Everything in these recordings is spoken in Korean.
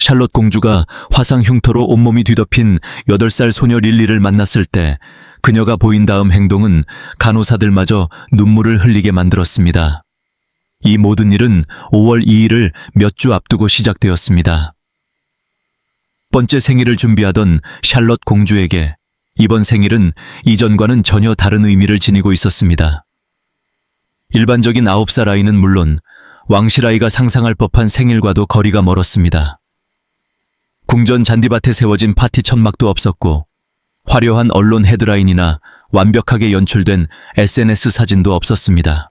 샬롯 공주가 화상 흉터로 온몸이 뒤덮인 8살 소녀 릴리를 만났을 때 그녀가 보인 다음 행동은 간호사들마저 눈물을 흘리게 만들었습니다. 이 모든 일은 5월 2일을 몇 주 앞두고 시작되었습니다. 번째 생일을 준비하던 샬롯 공주에게 이번 생일은 이전과는 전혀 다른 의미를 지니고 있었습니다. 일반적인 9살 아이는 물론 왕실 아이가 상상할 법한 생일과도 거리가 멀었습니다. 궁전 잔디밭에 세워진 파티 천막도 없었고 화려한 언론 헤드라인이나 완벽하게 연출된 SNS 사진도 없었습니다.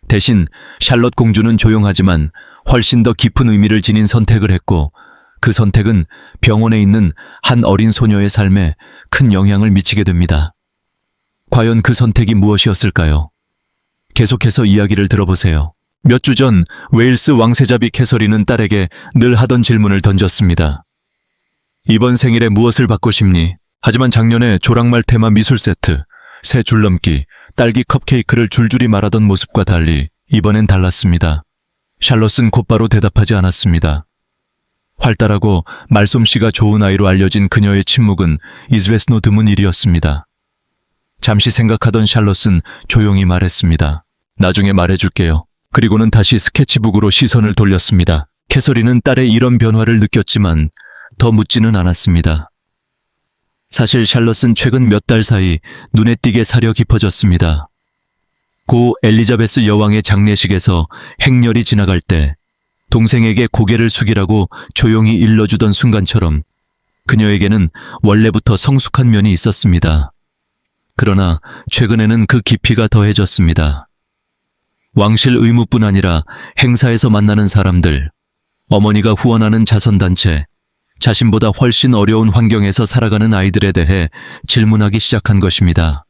대신 샬롯 공주는 조용하지만 훨씬 더 깊은 의미를 지닌 선택을 했고 그 선택은 병원에 있는 한 어린 소녀의 삶에 큰 영향을 미치게 됩니다. 과연 그 선택이 무엇이었을까요? 계속해서 이야기를 들어보세요. 몇 주 전 웨일스 왕세자비 캐서린은 딸에게 늘 하던 질문을 던졌습니다. 이번 생일에 무엇을 받고 싶니? 하지만 작년에 조랑말 테마 미술 세트, 새 줄넘기, 딸기 컵케이크를 줄줄이 말하던 모습과 달리 이번엔 달랐습니다. 샬롯은 곧바로 대답하지 않았습니다. 활달하고 말솜씨가 좋은 아이로 알려진 그녀의 침묵은 이즈베스노 드문 일이었습니다. 잠시 생각하던 샬롯은 조용히 말했습니다. 나중에 말해줄게요. 그리고는 다시 스케치북으로 시선을 돌렸습니다. 캐서린은 딸의 이런 변화를 느꼈지만 더 묻지는 않았습니다. 사실 샬롯은 최근 몇 달 사이 눈에 띄게 사려 깊어졌습니다. 고 엘리자베스 여왕의 장례식에서 행렬이 지나갈 때 동생에게 고개를 숙이라고 조용히 일러주던 순간처럼 그녀에게는 원래부터 성숙한 면이 있었습니다. 그러나 최근에는 그 깊이가 더해졌습니다. 왕실 의무뿐 아니라 행사에서 만나는 사람들, 어머니가 후원하는 자선단체, 자신보다 훨씬 어려운 환경에서 살아가는 아이들에 대해 질문하기 시작한 것입니다.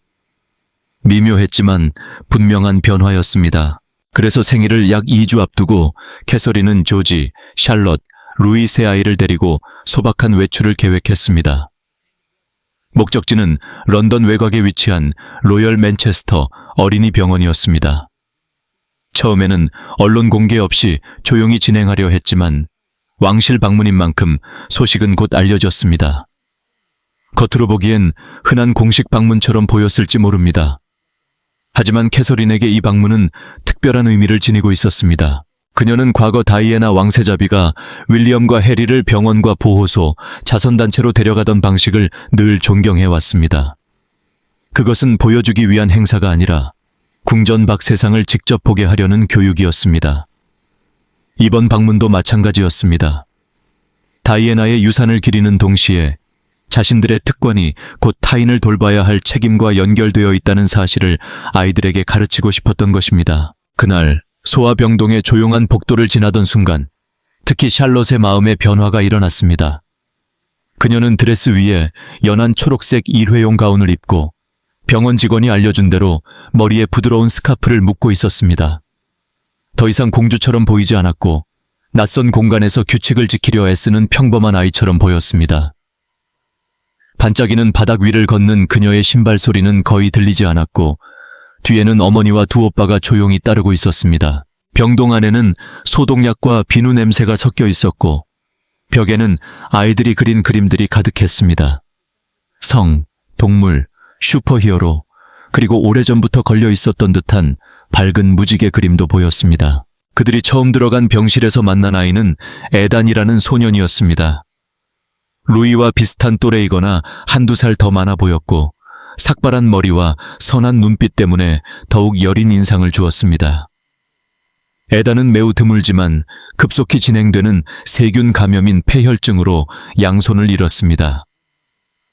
미묘했지만 분명한 변화였습니다. 그래서 생일을 약 2주 앞두고 캐서린은 조지, 샬롯, 루이 세 아이를 데리고 소박한 외출을 계획했습니다. 목적지는 런던 외곽에 위치한 로열 맨체스터 어린이 병원이었습니다. 처음에는 언론 공개 없이 조용히 진행하려 했지만 왕실 방문인 만큼 소식은 곧 알려졌습니다. 겉으로 보기엔 흔한 공식 방문처럼 보였을지 모릅니다. 하지만 캐서린에게 이 방문은 특별한 의미를 지니고 있었습니다. 그녀는 과거 다이애나 왕세자비가 윌리엄과 해리를 병원과 보호소, 자선단체로 데려가던 방식을 늘 존경해왔습니다. 그것은 보여주기 위한 행사가 아니라 궁전 밖 세상을 직접 보게 하려는 교육이었습니다. 이번 방문도 마찬가지였습니다. 다이애나의 유산을 기리는 동시에 자신들의 특권이 곧 타인을 돌봐야 할 책임과 연결되어 있다는 사실을 아이들에게 가르치고 싶었던 것입니다. 그날 소아병동의 조용한 복도를 지나던 순간 특히 샬롯의 마음에 변화가 일어났습니다. 그녀는 드레스 위에 연한 초록색 일회용 가운을 입고 병원 직원이 알려준 대로 머리에 부드러운 스카프를 묶고 있었습니다. 더 이상 공주처럼 보이지 않았고 낯선 공간에서 규칙을 지키려 애쓰는 평범한 아이처럼 보였습니다. 반짝이는 바닥 위를 걷는 그녀의 신발 소리는 거의 들리지 않았고 뒤에는 어머니와 두 오빠가 조용히 따르고 있었습니다. 병동 안에는 소독약과 비누 냄새가 섞여 있었고 벽에는 아이들이 그린 그림들이 가득했습니다. 성, 동물, 슈퍼히어로, 그리고 오래전부터 걸려 있었던 듯한 밝은 무지개 그림도 보였습니다. 그들이 처음 들어간 병실에서 만난 아이는 에단이라는 소년이었습니다. 루이와 비슷한 또래이거나 한두 살 더 많아 보였고 삭발한 머리와 선한 눈빛 때문에 더욱 여린 인상을 주었습니다. 에단은 매우 드물지만 급속히 진행되는 세균 감염인 폐혈증으로 양손을 잃었습니다.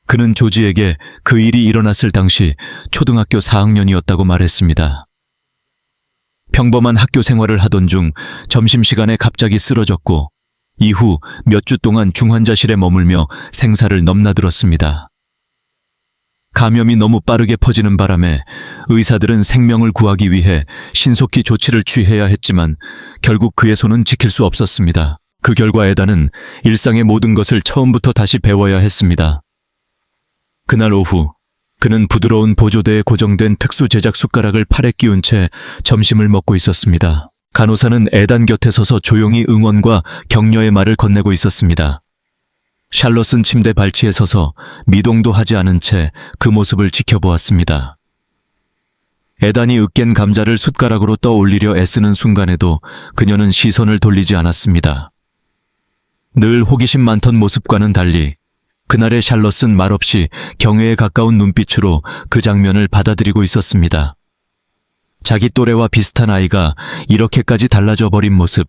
그는 조지에게 그 일이 일어났을 당시 초등학교 4학년이었다고 말했습니다. 평범한 학교 생활을 하던 중 점심시간에 갑자기 쓰러졌고 이후 몇 주 동안 중환자실에 머물며 생사를 넘나들었습니다. 감염이 너무 빠르게 퍼지는 바람에 의사들은 생명을 구하기 위해 신속히 조치를 취해야 했지만 결국 그의 손은 지킬 수 없었습니다. 그 결과 에단은 일상의 모든 것을 처음부터 다시 배워야 했습니다. 그날 오후 그는 부드러운 보조대에 고정된 특수 제작 숟가락을 팔에 끼운 채 점심을 먹고 있었습니다. 간호사는 에단 곁에 서서 조용히 응원과 격려의 말을 건네고 있었습니다. 샬롯은 침대 발치에 서서 미동도 하지 않은 채 그 모습을 지켜보았습니다. 에단이 으깬 감자를 숟가락으로 떠올리려 애쓰는 순간에도 그녀는 시선을 돌리지 않았습니다. 늘 호기심 많던 모습과는 달리 그날의 샬롯은 말없이 경외에 가까운 눈빛으로 그 장면을 받아들이고 있었습니다. 자기 또래와 비슷한 아이가 이렇게까지 달라져 버린 모습.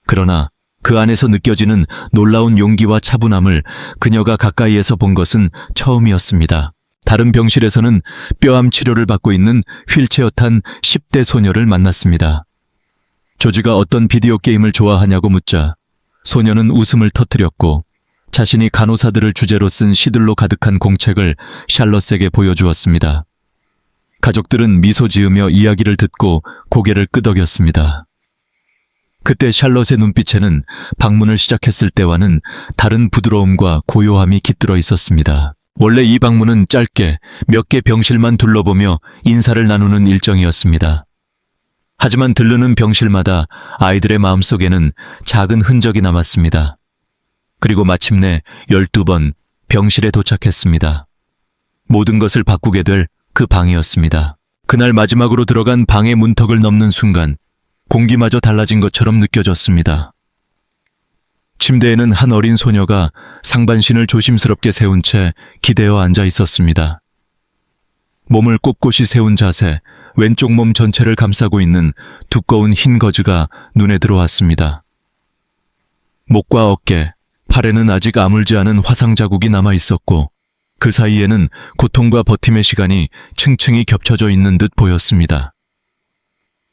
그러나 그 안에서 느껴지는 놀라운 용기와 차분함을 그녀가 가까이에서 본 것은 처음이었습니다. 다른 병실에서는 뼈암 치료를 받고 있는 휠체어 탄 10대 소녀를 만났습니다. 조지가 어떤 비디오 게임을 좋아하냐고 묻자 소녀는 웃음을 터뜨렸고 자신이 간호사들을 주제로 쓴 시들로 가득한 공책을 샬롯에게 보여주었습니다. 가족들은 미소 지으며 이야기를 듣고 고개를 끄덕였습니다. 그때 샬롯의 눈빛에는 방문을 시작했을 때와는 다른 부드러움과 고요함이 깃들어 있었습니다. 원래 이 방문은 짧게 몇 개 병실만 둘러보며 인사를 나누는 일정이었습니다. 하지만 들르는 병실마다 아이들의 마음속에는 작은 흔적이 남았습니다. 그리고 마침내 12번 병실에 도착했습니다. 모든 것을 바꾸게 될 그 방이었습니다. 그날 마지막으로 들어간 방의 문턱을 넘는 순간 공기마저 달라진 것처럼 느껴졌습니다. 침대에는 한 어린 소녀가 상반신을 조심스럽게 세운 채 기대어 앉아 있었습니다. 몸을 꼿꼿이 세운 자세, 왼쪽 몸 전체를 감싸고 있는 두꺼운 흰 거즈가 눈에 들어왔습니다. 목과 어깨, 팔에는 아직 아물지 않은 화상 자국이 남아 있었고 그 사이에는 고통과 버팀의 시간이 층층이 겹쳐져 있는 듯 보였습니다.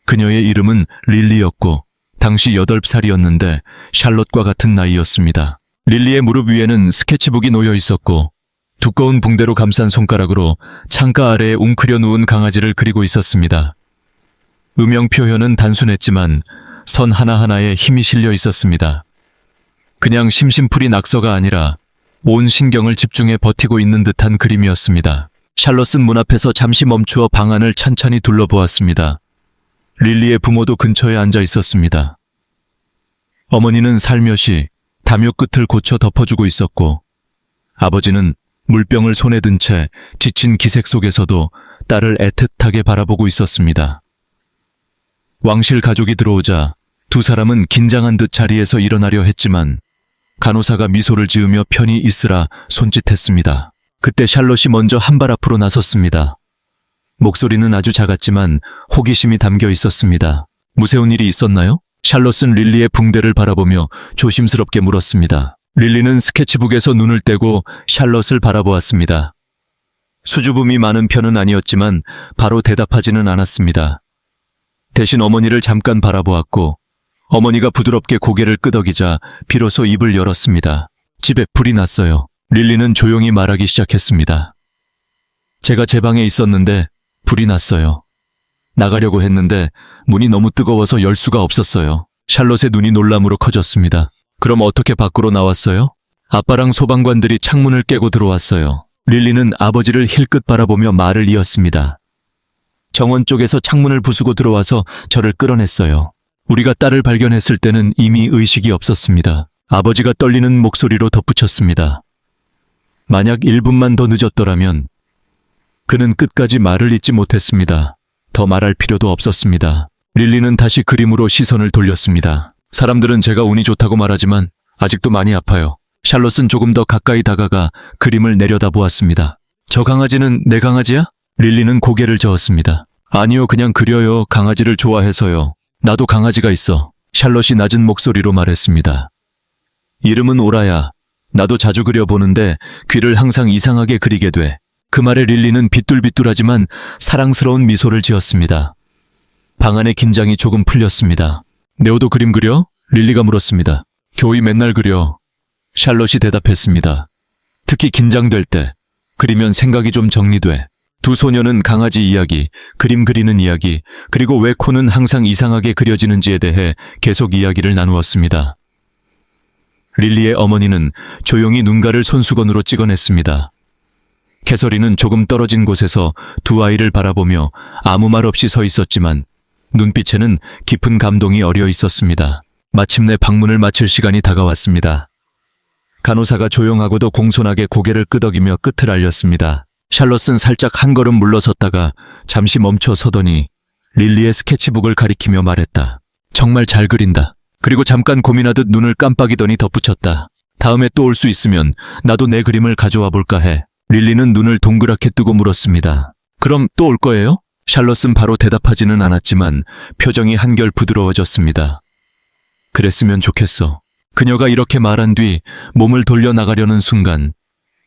그녀의 이름은 릴리였고 당시 8살이었는데 샬롯과 같은 나이였습니다. 릴리의 무릎 위에는 스케치북이 놓여 있었고 두꺼운 붕대로 감싼 손가락으로 창가 아래에 웅크려 누운 강아지를 그리고 있었습니다. 음영 표현은 단순했지만 선 하나하나에 힘이 실려 있었습니다. 그냥 심심풀이 낙서가 아니라 온 신경을 집중해 버티고 있는 듯한 그림이었습니다. 샬롯은 문 앞에서 잠시 멈추어 방 안을 찬찬히 둘러보았습니다. 릴리의 부모도 근처에 앉아 있었습니다. 어머니는 살며시 담요 끝을 고쳐 덮어주고 있었고 아버지는 물병을 손에 든 채 지친 기색 속에서도 딸을 애틋하게 바라보고 있었습니다. 왕실 가족이 들어오자 두 사람은 긴장한 듯 자리에서 일어나려 했지만 간호사가 미소를 지으며 편히 있으라 손짓했습니다. 그때 샬롯이 먼저 한 발 앞으로 나섰습니다. 목소리는 아주 작았지만 호기심이 담겨 있었습니다. 무서운 일이 있었나요? 샬롯은 릴리의 붕대를 바라보며 조심스럽게 물었습니다. 릴리는 스케치북에서 눈을 떼고 샬롯을 바라보았습니다. 수줍음이 많은 편은 아니었지만 바로 대답하지는 않았습니다. 대신 어머니를 잠깐 바라보았고 어머니가 부드럽게 고개를 끄덕이자 비로소 입을 열었습니다. 집에 불이 났어요. 릴리는 조용히 말하기 시작했습니다. 제가 제 방에 있었는데 불이 났어요. 나가려고 했는데 문이 너무 뜨거워서 열 수가 없었어요. 샬롯의 눈이 놀람으로 커졌습니다. 그럼 어떻게 밖으로 나왔어요? 아빠랑 소방관들이 창문을 깨고 들어왔어요. 릴리는 아버지를 힐끗 바라보며 말을 이었습니다. 정원 쪽에서 창문을 부수고 들어와서 저를 끌어냈어요. 우리가 딸을 발견했을 때는 이미 의식이 없었습니다. 아버지가 떨리는 목소리로 덧붙였습니다. 만약 1분만 더 늦었더라면 그는 끝까지 말을 잇지 못했습니다. 더 말할 필요도 없었습니다. 릴리는 다시 그림으로 시선을 돌렸습니다. 사람들은 제가 운이 좋다고 말하지만 아직도 많이 아파요. 샬롯은 조금 더 가까이 다가가 그림을 내려다보았습니다. 저 강아지는 내 강아지야? 릴리는 고개를 저었습니다. 아니요, 그냥 그려요. 강아지를 좋아해서요. 나도 강아지가 있어. 샬롯이 낮은 목소리로 말했습니다. 이름은 오라야. 나도 자주 그려보는데 귀를 항상 이상하게 그리게 돼. 그 말에 릴리는 비뚤비뚤하지만 사랑스러운 미소를 지었습니다. 방 안의 긴장이 조금 풀렸습니다. 네오도 그림 그려? 릴리가 물었습니다. 교이 맨날 그려. 샬롯이 대답했습니다. 특히 긴장될 때. 그리면 생각이 좀 정리돼. 두 소녀는 강아지 이야기, 그림 그리는 이야기, 그리고 왜 코는 항상 이상하게 그려지는지에 대해 계속 이야기를 나누었습니다. 릴리의 어머니는 조용히 눈가를 손수건으로 찍어냈습니다. 캐서린은 조금 떨어진 곳에서 두 아이를 바라보며 아무 말 없이 서 있었지만 눈빛에는 깊은 감동이 어려 있었습니다. 마침내 방문을 마칠 시간이 다가왔습니다. 간호사가 조용하고도 공손하게 고개를 끄덕이며 끝을 알렸습니다. 샬롯은 살짝 한 걸음 물러섰다가 잠시 멈춰 서더니 릴리의 스케치북을 가리키며 말했다. 정말 잘 그린다. 그리고 잠깐 고민하듯 눈을 깜빡이더니 덧붙였다. 다음에 또 올 수 있으면 나도 내 그림을 가져와 볼까 해. 릴리는 눈을 동그랗게 뜨고 물었습니다. 그럼 또 올 거예요? 샬롯은 바로 대답하지는 않았지만 표정이 한결 부드러워졌습니다. 그랬으면 좋겠어. 그녀가 이렇게 말한 뒤 몸을 돌려 나가려는 순간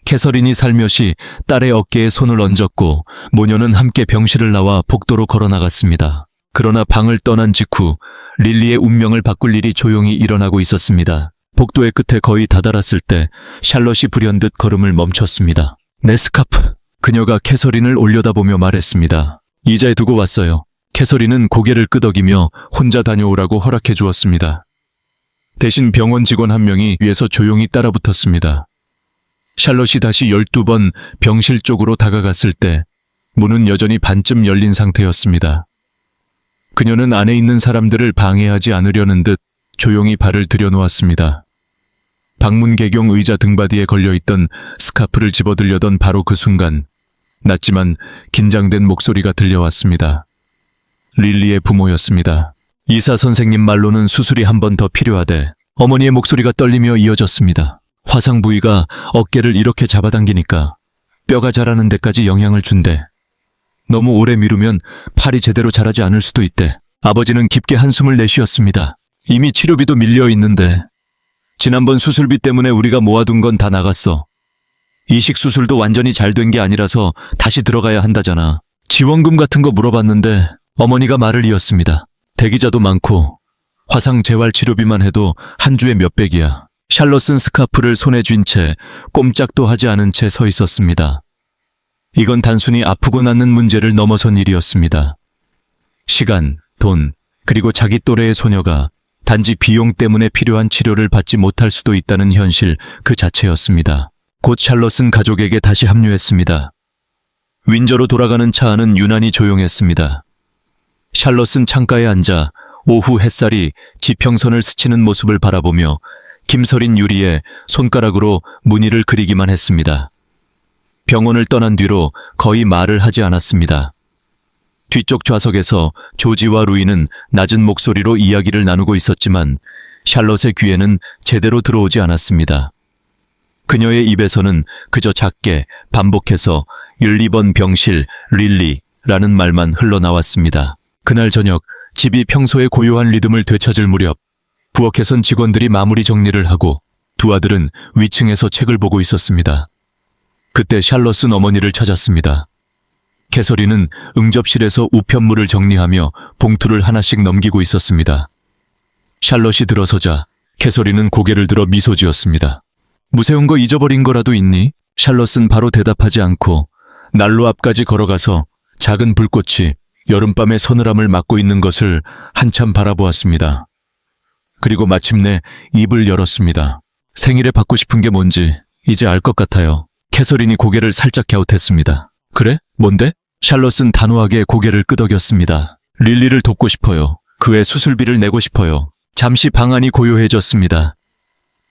캐서린이 살며시 딸의 어깨에 손을 얹었고 모녀는 함께 병실을 나와 복도로 걸어 나갔습니다. 그러나 방을 떠난 직후 릴리의 운명을 바꿀 일이 조용히 일어나고 있었습니다. 복도의 끝에 거의 다다랐을 때 샬롯이 불현듯 걸음을 멈췄습니다. 내 스카프. 그녀가 캐서린을 올려다보며 말했습니다. 이자에 두고 왔어요. 캐서린은 고개를 끄덕이며 혼자 다녀오라고 허락해 주었습니다. 대신 병원 직원 한 명이 위에서 조용히 따라붙었습니다. 샬롯이 다시 12번 병실 쪽으로 다가갔을 때 문은 여전히 반쯤 열린 상태였습니다. 그녀는 안에 있는 사람들을 방해하지 않으려는 듯 조용히 발을 들여놓았습니다. 방문 개경 의자 등받이에 걸려있던 스카프를 집어들려던 바로 그 순간 낮지만 긴장된 목소리가 들려왔습니다. 릴리의 부모였습니다. 의사 선생님 말로는 수술이 한 번 더 필요하대. 어머니의 목소리가 떨리며 이어졌습니다. 화상 부위가 어깨를 이렇게 잡아당기니까 뼈가 자라는 데까지 영향을 준대. 너무 오래 미루면 팔이 제대로 자라지 않을 수도 있대. 아버지는 깊게 한숨을 내쉬었습니다. 이미 치료비도 밀려 있는데 지난번 수술비 때문에 우리가 모아둔 건 다 나갔어. 이식 수술도 완전히 잘 된 게 아니라서 다시 들어가야 한다잖아. 지원금 같은 거 물어봤는데 어머니가 말을 이었습니다. 대기자도 많고 화상 재활 치료비만 해도 한 주에 몇백이야. 샬롯은 스카프를 손에 쥔 채 꼼짝도 하지 않은 채 서 있었습니다. 이건 단순히 아프고 낫는 문제를 넘어선 일이었습니다. 시간, 돈, 그리고 자기 또래의 소녀가 단지 비용 때문에 필요한 치료를 받지 못할 수도 있다는 현실 그 자체였습니다. 곧 샬롯은 가족에게 다시 합류했습니다. 윈저로 돌아가는 차 안은 유난히 조용했습니다. 샬롯은 창가에 앉아 오후 햇살이 지평선을 스치는 모습을 바라보며 김서린 유리에 손가락으로 무늬를 그리기만 했습니다. 병원을 떠난 뒤로 거의 말을 하지 않았습니다. 뒤쪽 좌석에서 조지와 루이는 낮은 목소리로 이야기를 나누고 있었지만 샬롯의 귀에는 제대로 들어오지 않았습니다. 그녀의 입에서는 그저 작게 반복해서 1, 2번 병실 릴리라는 말만 흘러나왔습니다. 그날 저녁 집이 평소의 고요한 리듬을 되찾을 무렵 부엌에선 직원들이 마무리 정리를 하고 두 아들은 위층에서 책을 보고 있었습니다. 그때 샬롯은 어머니를 찾았습니다. 캐서린은 응접실에서 우편물을 정리하며 봉투를 하나씩 넘기고 있었습니다. 샬롯이 들어서자 캐서린은 고개를 들어 미소 지었습니다. 무세운 거 잊어버린 거라도 있니? 샬롯은 바로 대답하지 않고 난로 앞까지 걸어가서 작은 불꽃이 여름밤의 서늘함을 막고 있는 것을 한참 바라보았습니다. 그리고 마침내 입을 열었습니다. 생일에 받고 싶은 게 뭔지 이제 알 것 같아요. 캐서린이 고개를 살짝 갸웃했습니다. 그래? 뭔데? 샬롯은 단호하게 고개를 끄덕였습니다. 릴리를 돕고 싶어요. 그의 수술비를 내고 싶어요. 잠시 방안이 고요해졌습니다.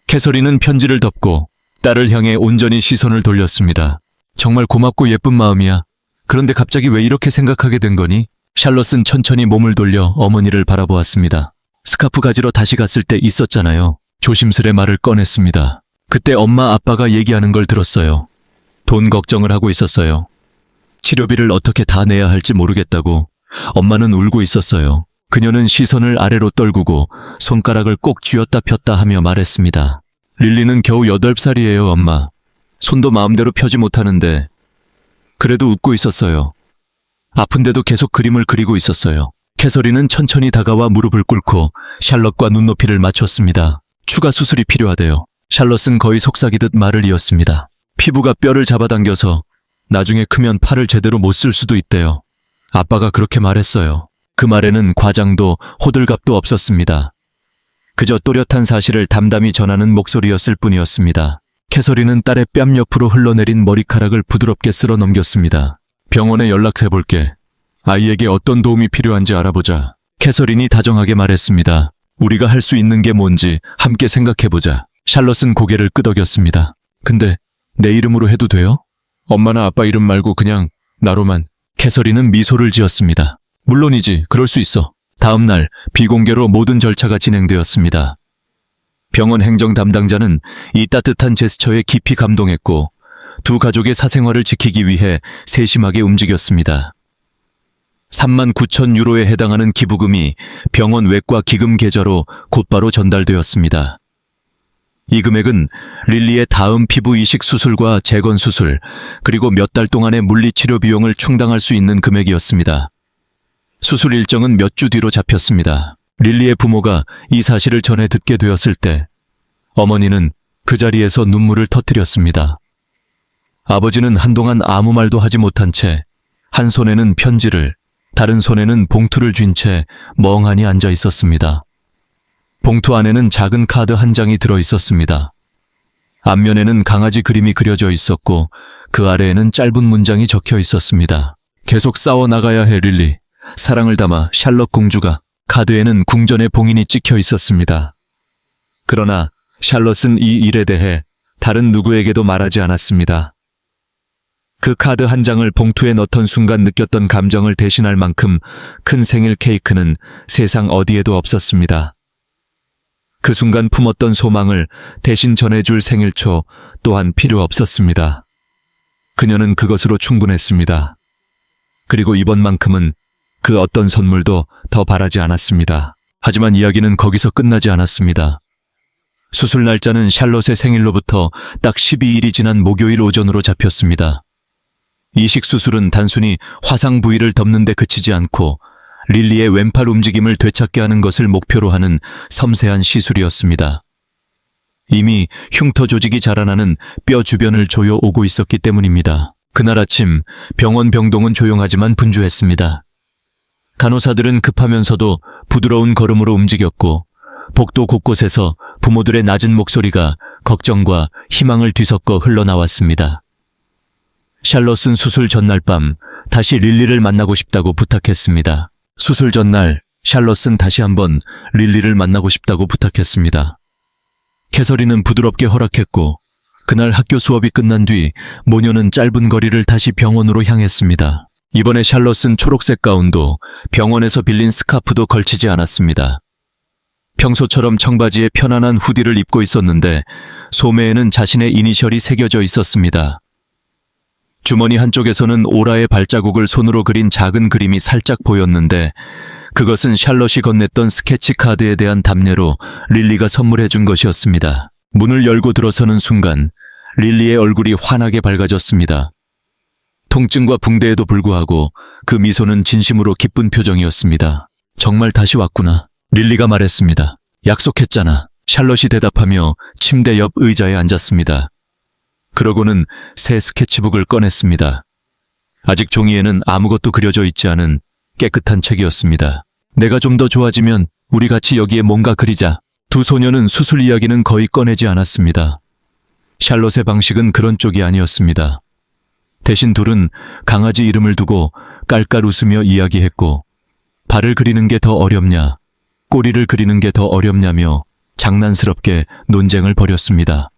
캐서린은 편지를 덮고 딸을 향해 온전히 시선을 돌렸습니다. 정말 고맙고 예쁜 마음이야. 그런데 갑자기 왜 이렇게 생각하게 된 거니? 샬롯은 천천히 몸을 돌려 어머니를 바라보았습니다. 스카프 가지러 다시 갔을 때 있었잖아요. 조심스레 말을 꺼냈습니다. 그때 엄마 아빠가 얘기하는 걸 들었어요. 돈 걱정을 하고 있었어요. 치료비를 어떻게 다 내야 할지 모르겠다고. 엄마는 울고 있었어요. 그녀는 시선을 아래로 떨구고 손가락을 꼭 쥐었다 폈다 하며 말했습니다. 릴리는 겨우 8살이에요, 엄마. 손도 마음대로 펴지 못하는데 그래도 웃고 있었어요. 아픈데도 계속 그림을 그리고 있었어요. 캐서린은 천천히 다가와 무릎을 꿇고 샬롯과 눈높이를 맞췄습니다. 추가 수술이 필요하대요. 샬롯은 거의 속삭이듯 말을 이었습니다. 피부가 뼈를 잡아당겨서 나중에 크면 팔을 제대로 못 쓸 수도 있대요. 아빠가 그렇게 말했어요. 그 말에는 과장도 호들갑도 없었습니다. 그저 또렷한 사실을 담담히 전하는 목소리였을 뿐이었습니다. 캐서린은 딸의 뺨 옆으로 흘러내린 머리카락을 부드럽게 쓸어 넘겼습니다. 병원에 연락해볼게. 아이에게 어떤 도움이 필요한지 알아보자. 캐서린이 다정하게 말했습니다. 우리가 할 수 있는 게 뭔지 함께 생각해보자. 샬럿은 고개를 끄덕였습니다. 근데 내 이름으로 해도 돼요? 엄마나 아빠 이름 말고 그냥 나로만. 캐서린은 미소를 지었습니다. 물론이지, 그럴 수 있어. 다음 날 비공개로 모든 절차가 진행되었습니다. 병원 행정 담당자는 이 따뜻한 제스처에 깊이 감동했고 두 가족의 사생활을 지키기 위해 세심하게 움직였습니다. 39,000유로에 해당하는 기부금이 병원 외과 기금 계좌로 곧바로 전달되었습니다. 이 금액은 릴리의 다음 피부 이식 수술과 재건 수술, 그리고 몇 달 동안의 물리치료 비용을 충당할 수 있는 금액이었습니다. 수술 일정은 몇 주 뒤로 잡혔습니다. 릴리의 부모가 이 사실을 전해 듣게 되었을 때 어머니는 그 자리에서 눈물을 터뜨렸습니다. 아버지는 한동안 아무 말도 하지 못한 채 한 손에는 편지를, 다른 손에는 봉투를 쥔 채 멍하니 앉아 있었습니다. 봉투 안에는 작은 카드 한 장이 들어 있었습니다. 앞면에는 강아지 그림이 그려져 있었고 그 아래에는 짧은 문장이 적혀 있었습니다. 계속 싸워나가야 해, 릴리. 사랑을 담아, 샬럿 공주가. 카드에는 궁전의 봉인이 찍혀 있었습니다. 그러나 샬럿은 이 일에 대해 다른 누구에게도 말하지 않았습니다. 그 카드 한 장을 봉투에 넣던 순간 느꼈던 감정을 대신할 만큼 큰 생일 케이크는 세상 어디에도 없었습니다. 그 순간 품었던 소망을 대신 전해줄 생일초 또한 필요 없었습니다. 그녀는 그것으로 충분했습니다. 그리고 이번만큼은 그 어떤 선물도 더 바라지 않았습니다. 하지만 이야기는 거기서 끝나지 않았습니다. 수술 날짜는 샬롯의 생일로부터 딱 12일이 지난 목요일 오전으로 잡혔습니다. 이식 수술은 단순히 화상 부위를 덮는 데 그치지 않고 릴리의 왼팔 움직임을 되찾게 하는 것을 목표로 하는 섬세한 시술이었습니다. 이미 흉터 조직이 자라나는 뼈 주변을 조여 오고 있었기 때문입니다. 그날 아침 병원 병동은 조용하지만 분주했습니다. 간호사들은 급하면서도 부드러운 걸음으로 움직였고 복도 곳곳에서 부모들의 낮은 목소리가 걱정과 희망을 뒤섞어 흘러나왔습니다. 샬롯은 수술 전날 밤 다시 릴리를 만나고 싶다고 부탁했습니다. 수술 전날 샬롯은 다시 한번 릴리를 만나고 싶다고 부탁했습니다. 캐서린은 부드럽게 허락했고 그날 학교 수업이 끝난 뒤 모녀는 짧은 거리를 다시 병원으로 향했습니다. 이번에 샬롯은 초록색 가운도 병원에서 빌린 스카프도 걸치지 않았습니다. 평소처럼 청바지에 편안한 후디를 입고 있었는데 소매에는 자신의 이니셜이 새겨져 있었습니다. 주머니 한쪽에서는 오라의 발자국을 손으로 그린 작은 그림이 살짝 보였는데 그것은 샬롯이 건넸던 스케치 카드에 대한 답례로 릴리가 선물해 준 것이었습니다. 문을 열고 들어서는 순간 릴리의 얼굴이 환하게 밝아졌습니다. 통증과 붕대에도 불구하고 그 미소는 진심으로 기쁜 표정이었습니다. 정말 다시 왔구나. 릴리가 말했습니다. 약속했잖아. 샬롯이 대답하며 침대 옆 의자에 앉았습니다. 그러고는 새 스케치북을 꺼냈습니다. 아직 종이에는 아무것도 그려져 있지 않은 깨끗한 책이었습니다. 내가 좀 더 좋아지면 우리 같이 여기에 뭔가 그리자. 두 소녀는 수술 이야기는 거의 꺼내지 않았습니다. 샬롯의 방식은 그런 쪽이 아니었습니다. 대신 둘은 강아지 이름을 두고 깔깔 웃으며 이야기했고 발을 그리는 게 더 어렵냐, 꼬리를 그리는 게 더 어렵냐며 장난스럽게 논쟁을 벌였습니다.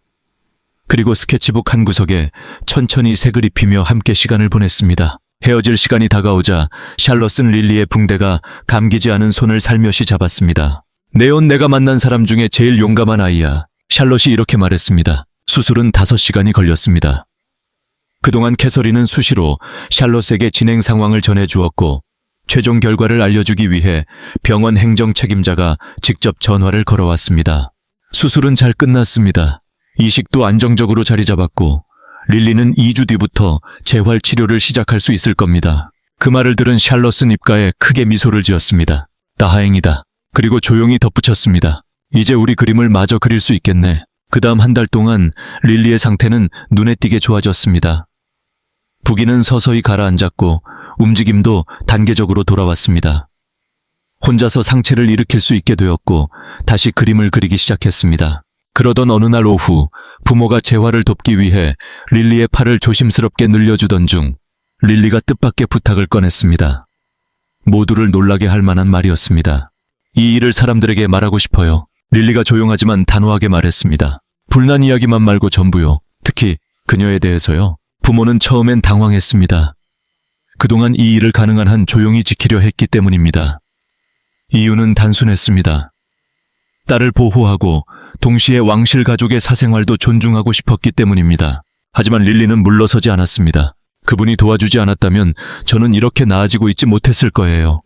그리고 스케치북 한 구석에 천천히 색을 입히며 함께 시간을 보냈습니다. 헤어질 시간이 다가오자 샬롯은 릴리의 붕대가 감기지 않은 손을 살며시 잡았습니다. 네온 내가 만난 사람 중에 제일 용감한 아이야. 샬롯이 이렇게 말했습니다. 수술은 5시간이 걸렸습니다. 그동안 캐서린은 수시로 샬롯에게 진행 상황을 전해주었고 최종 결과를 알려주기 위해 병원 행정 책임자가 직접 전화를 걸어왔습니다. 수술은 잘 끝났습니다. 이식도 안정적으로 자리 잡았고 릴리는 2주 뒤부터 재활 치료를 시작할 수 있을 겁니다. 그 말을 들은 샬롯은 입가에 크게 미소를 지었습니다. 다행이다. 그리고 조용히 덧붙였습니다. 이제 우리 그림을 마저 그릴 수 있겠네. 그 다음 한 달 동안 릴리의 상태는 눈에 띄게 좋아졌습니다. 부기는 서서히 가라앉았고 움직임도 단계적으로 돌아왔습니다. 혼자서 상체를 일으킬 수 있게 되었고 다시 그림을 그리기 시작했습니다. 그러던 어느 날 오후 부모가 재활을 돕기 위해 릴리의 팔을 조심스럽게 늘려주던 중 릴리가 뜻밖의 부탁을 꺼냈습니다. 모두를 놀라게 할 만한 말이었습니다. 이 일을 사람들에게 말하고 싶어요. 릴리가 조용하지만 단호하게 말했습니다. 불난 이야기만 말고 전부요. 특히 그녀에 대해서요. 부모는 처음엔 당황했습니다. 그동안 이 일을 가능한 한 조용히 지키려 했기 때문입니다. 이유는 단순했습니다. 딸을 보호하고 동시에 왕실 가족의 사생활도 존중하고 싶었기 때문입니다. 하지만 릴리는 물러서지 않았습니다. 그분이 도와주지 않았다면 저는 이렇게 나아지고 있지 못했을 거예요.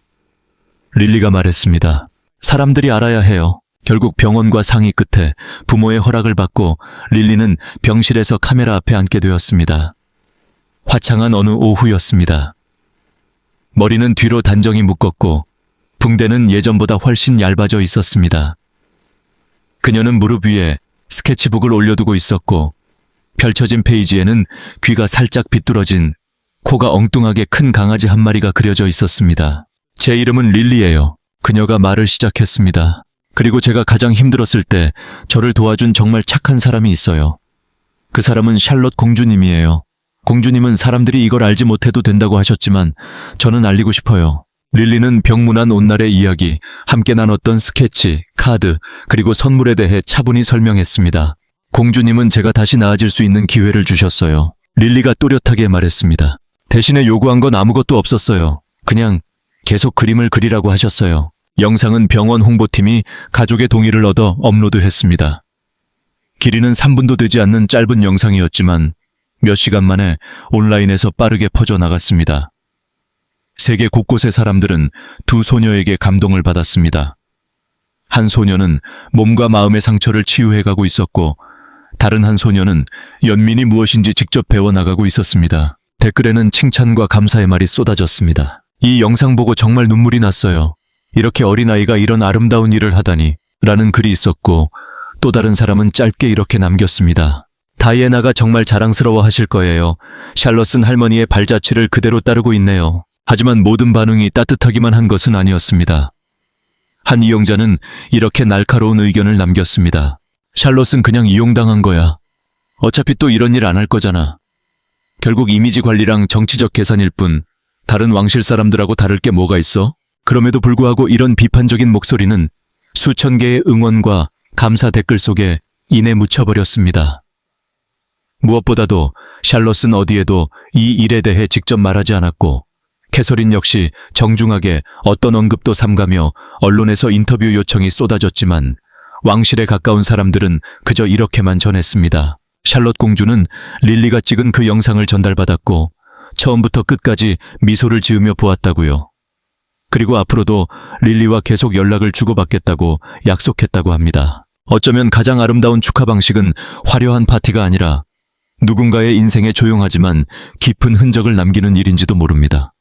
릴리가 말했습니다. 사람들이 알아야 해요. 결국 병원과 상의 끝에 부모의 허락을 받고 릴리는 병실에서 카메라 앞에 앉게 되었습니다. 화창한 어느 오후였습니다. 머리는 뒤로 단정히 묶었고 붕대는 예전보다 훨씬 얇아져 있었습니다. 그녀는 무릎 위에 스케치북을 올려두고 있었고 펼쳐진 페이지에는 귀가 살짝 비뚤어진 코가 엉뚱하게 큰 강아지 한 마리가 그려져 있었습니다. 제 이름은 릴리예요. 그녀가 말을 시작했습니다. 그리고 제가 가장 힘들었을 때 저를 도와준 정말 착한 사람이 있어요. 그 사람은 샬롯 공주님이에요. 공주님은 사람들이 이걸 알지 못해도 된다고 하셨지만 저는 알리고 싶어요. 릴리는 병문안 온날의 이야기, 함께 나눴던 스케치, 카드, 그리고 선물에 대해 차분히 설명했습니다. 공주님은 제가 다시 나아질 수 있는 기회를 주셨어요. 릴리가 또렷하게 말했습니다. 대신에 요구한 건 아무것도 없었어요. 그냥 계속 그림을 그리라고 하셨어요. 영상은 병원 홍보팀이 가족의 동의를 얻어 업로드했습니다. 길이는 3분도 되지 않는 짧은 영상이었지만 몇 시간 만에 온라인에서 빠르게 퍼져나갔습니다. 세계 곳곳의 사람들은 두 소녀에게 감동을 받았습니다. 한 소녀는 몸과 마음의 상처를 치유해가고 있었고 다른 한 소녀는 연민이 무엇인지 직접 배워나가고 있었습니다. 댓글에는 칭찬과 감사의 말이 쏟아졌습니다. 이 영상 보고 정말 눈물이 났어요. 이렇게 어린아이가 이런 아름다운 일을 하다니 라는 글이 있었고 또 다른 사람은 짧게 이렇게 남겼습니다. 다이애나가 정말 자랑스러워 하실 거예요. 샬롯은 할머니의 발자취를 그대로 따르고 있네요. 하지만 모든 반응이 따뜻하기만 한 것은 아니었습니다. 한 이용자는 이렇게 날카로운 의견을 남겼습니다. 샬롯은 그냥 이용당한 거야. 어차피 또 이런 일 안 할 거잖아. 결국 이미지 관리랑 정치적 계산일 뿐 다른 왕실 사람들하고 다를 게 뭐가 있어? 그럼에도 불구하고 이런 비판적인 목소리는 수천 개의 응원과 감사 댓글 속에 이내 묻혀버렸습니다. 무엇보다도 샬롯은 어디에도 이 일에 대해 직접 말하지 않았고 캐서린 역시 정중하게 어떤 언급도 삼가며 언론에서 인터뷰 요청이 쏟아졌지만 왕실에 가까운 사람들은 그저 이렇게만 전했습니다. 샬롯 공주는 릴리가 찍은 그 영상을 전달받았고 처음부터 끝까지 미소를 지으며 보았다고요. 그리고 앞으로도 릴리와 계속 연락을 주고받겠다고 약속했다고 합니다. 어쩌면 가장 아름다운 축하 방식은 화려한 파티가 아니라 누군가의 인생에 조용하지만 깊은 흔적을 남기는 일인지도 모릅니다.